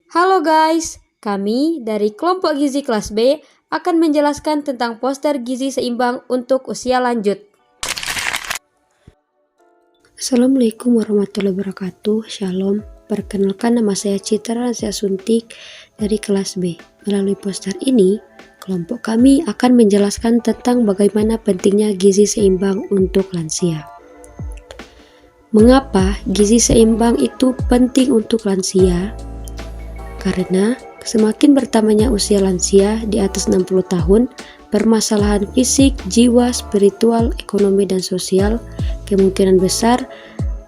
Halo guys, kami dari kelompok gizi kelas B akan menjelaskan tentang poster gizi seimbang untuk usia lanjut. Assalamualaikum warahmatullahi wabarakatuh, Shalom. Perkenalkan, nama saya Citra Lansia Suntik dari kelas B. Melalui poster ini, kelompok kami akan menjelaskan tentang bagaimana pentingnya gizi seimbang untuk lansia. Mengapa gizi seimbang itu penting untuk lansia? Karena semakin bertambahnya usia lansia di atas 60 tahun, permasalahan fisik, jiwa, spiritual, ekonomi, dan sosial kemungkinan besar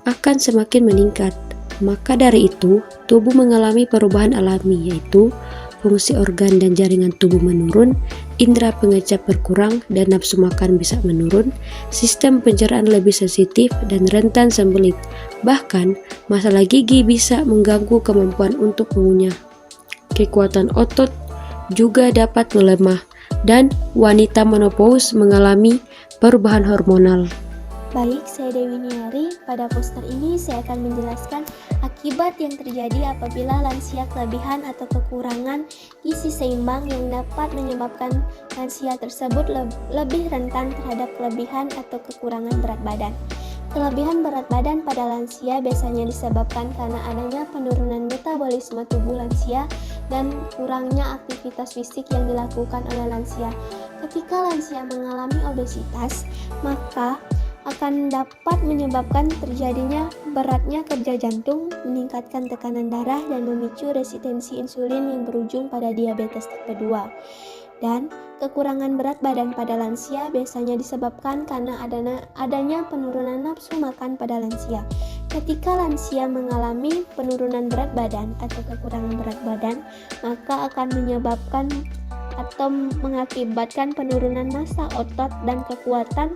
akan semakin meningkat. Maka dari itu, tubuh mengalami perubahan alami, yaitu fungsi organ dan jaringan tubuh menurun, indera pengecap berkurang, dan nafsu makan bisa menurun, sistem pencernaan lebih sensitif dan rentan sembelit. Bahkan, masalah gigi bisa mengganggu kemampuan untuk mengunyah. Kekuatan otot juga dapat melemah, dan wanita menopause mengalami perubahan hormonal. Baik, saya Dewi Niari. Pada poster ini saya akan menjelaskan akibat yang terjadi apabila lansia kelebihan atau kekurangan gizi seimbang yang dapat menyebabkan lansia tersebut lebih rentan terhadap kelebihan atau kekurangan berat badan. Kelebihan berat badan pada lansia biasanya disebabkan karena adanya penurunan metabolisme tubuh lansia dan kurangnya aktivitas fisik yang dilakukan oleh lansia. Ketika lansia mengalami obesitas, maka akan dapat menyebabkan terjadinya beratnya kerja jantung, meningkatkan tekanan darah, dan memicu resistensi insulin yang berujung pada diabetes tipe 2. Dan kekurangan berat badan pada lansia biasanya disebabkan karena adanya penurunan nafsu makan pada lansia. Ketika lansia mengalami penurunan berat badan atau kekurangan berat badan, maka akan menyebabkan atau mengakibatkan penurunan massa otot dan kekuatan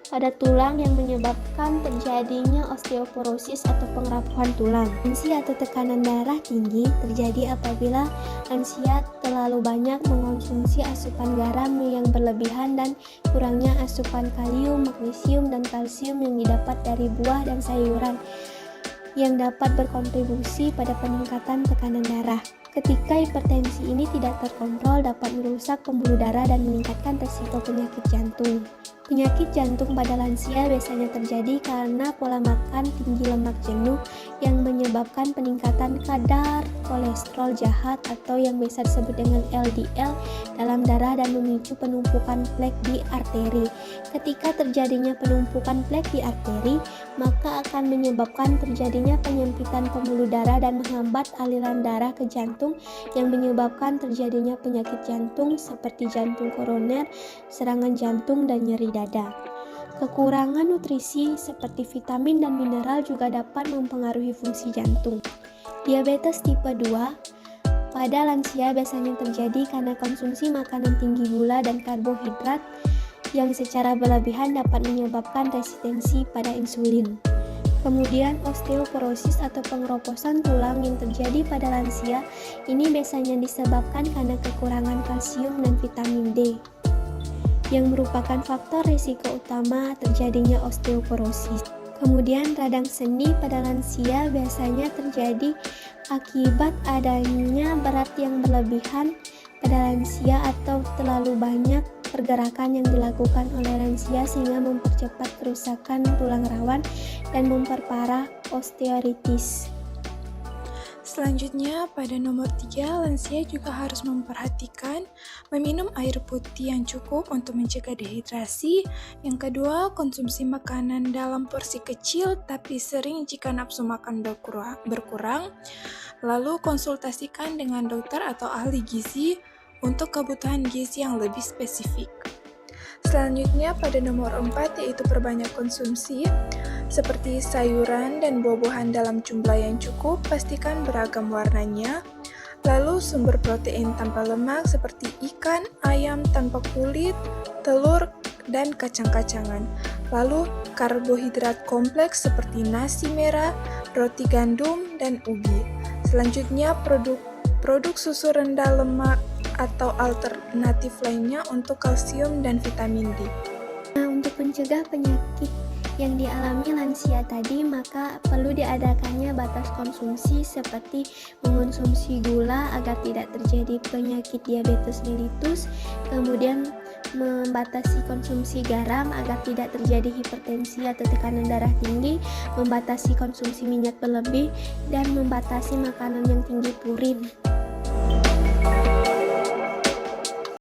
pada tulang yang menyebabkan terjadinya osteoporosis atau pengerapuhan tulang. Tensi atau tekanan darah tinggi terjadi apabila lansia terlalu banyak mengonsumsi asupan garam yang berlebihan dan kurangnya asupan kalium, magnesium, dan kalsium yang didapat dari buah dan sayuran yang dapat berkontribusi pada peningkatan tekanan darah. Ketika hipertensi ini tidak terkontrol, dapat merusak pembuluh darah dan meningkatkan risiko penyakit jantung. Penyakit jantung pada lansia biasanya terjadi karena pola makan tinggi lemak jenuh yang menyebabkan peningkatan kadar kolesterol jahat atau yang biasa disebut dengan LDL dalam darah dan memicu penumpukan plak di arteri. Ketika terjadinya penumpukan plak di arteri, maka akan menyebabkan terjadinya penyempitan pembuluh darah dan menghambat aliran darah ke jantung yang menyebabkan terjadinya penyakit jantung seperti jantung koroner, serangan jantung, dan nyeri dada. Kekurangan nutrisi seperti vitamin dan mineral juga dapat mempengaruhi fungsi jantung. Diabetes tipe 2 pada lansia biasanya terjadi karena konsumsi makanan tinggi gula dan karbohidrat yang secara berlebihan dapat menyebabkan resistensi pada insulin. Kemudian osteoporosis atau pengeroposan tulang yang terjadi pada lansia ini biasanya disebabkan karena kekurangan kalsium dan vitamin D, yang merupakan faktor risiko utama terjadinya osteoporosis. Kemudian radang sendi pada lansia biasanya terjadi akibat adanya berat yang berlebihan pada lansia atau terlalu banyak pergerakan yang dilakukan oleh lansia sehingga mempercepat kerusakan tulang rawan dan memperparah osteoartritis. Selanjutnya, pada nomor 3, lansia juga harus memperhatikan meminum air putih yang cukup untuk mencegah dehidrasi. Yang kedua, konsumsi makanan dalam porsi kecil tapi sering jika nafsu makan berkurang. Lalu konsultasikan dengan dokter atau ahli gizi untuk kebutuhan gizi yang lebih spesifik. Selanjutnya, pada nomor 4, yaitu perbanyak konsumsi seperti sayuran dan buah-buahan dalam jumlah yang cukup, pastikan beragam warnanya. Lalu sumber protein tanpa lemak seperti ikan, ayam tanpa kulit, telur, dan kacang-kacangan. Lalu karbohidrat kompleks seperti nasi merah, roti gandum, dan ubi. Selanjutnya produk susu rendah lemak atau alternatif lainnya untuk kalsium dan vitamin D. Untuk mencegah penyakit yang dialami lansia tadi, maka perlu diadakannya batas konsumsi seperti mengonsumsi gula agar tidak terjadi penyakit diabetes mellitus, kemudian membatasi konsumsi garam agar tidak terjadi hipertensi atau tekanan darah tinggi, membatasi konsumsi minyak berlebih, dan membatasi makanan yang tinggi purin.